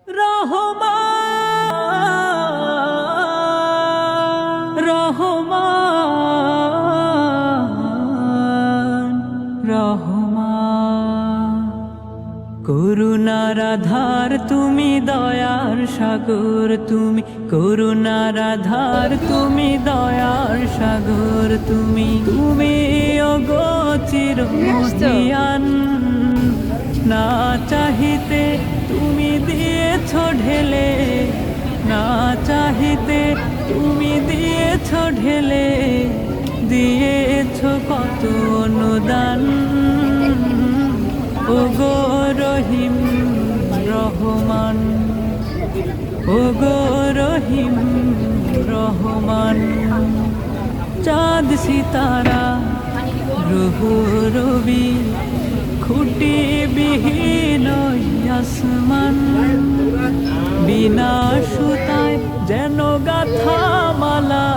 রহমান রহমান রহমান করুণার আধার তুমি, দয়ার সাগর তুমি, করুণার আধার তুমি, দয়ার সাগর তুমি, তুমি ওগো চিরমহিয়ান। না চাহিতে তুমি দিয়েছ ঢেলে, না চাহিতে তুমি দিয়েছ ঢেলে, দিয়েছ কত অনুদান। ওগো রহিম রহমান, ওগো রহিম রহমান। চাঁদ সিতারা গ্রহ রবি, খুঁটি বিহীন আসমান, বিনা সুতায় যেন গাথা মালা,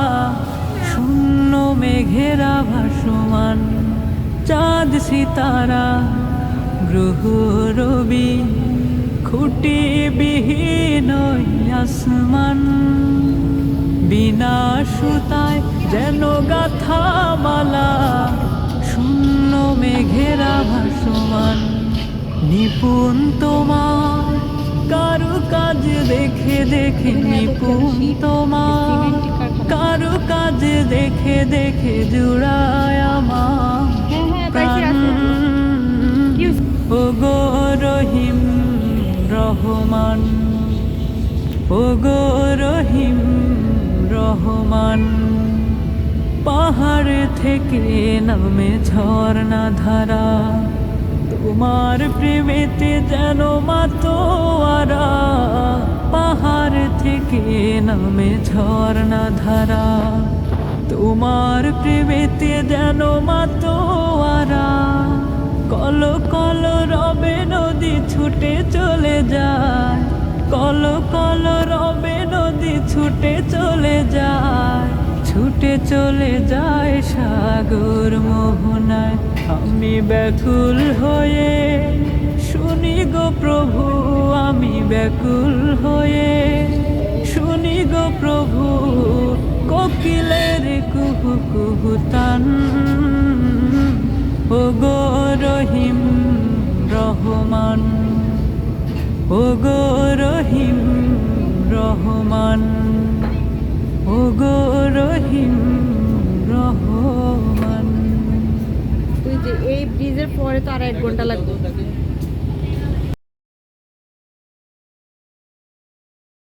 শূন্য মেঘেরা ভাসমান। চাঁদ সিতারা গ্রহ রবি, খুঁটি বিহীন আসমান, বিনা সুতায় যেন গাথা মালা, শূন্য মেঘেরা ভাসমান। নিপুণ তোমার কারু কাজ দেখে দেখে, নিপুণ তোমার কারু কাজ দেখে দেখে জুড়ায় আমার প্রাণ। ওগো রহিম রহমান, ওগো রহিম রহমান। পাহাড় থেকে নামে ঝর্ণা ধারা, তোমার প্রেমেতে যেন মাতোয়ারা। পাহাড় থেকে নামে ঝর্ণা ধারা, তোমার প্রেমেতে যেন মাতোয়ারা। কল কল রবে নদী ছুটে চলে যায়, কল কল রবে নদী ছুটে চলে যায়, ছুটে চলে যায় সাগর মোহনায়। আমি ব্যাকুল হয়ে শুনি গো প্রভু, আমি ব্যাকুল হয়ে শুনি গো প্রভু, কোকিলের কুহু কুহু তান। ওগো রহিম রহমান, ওগো রহিম রহমান, ওগো রহিম রহমান। এই ব্রিজের পরে তো আর 1 ঘন্টা লাগবে।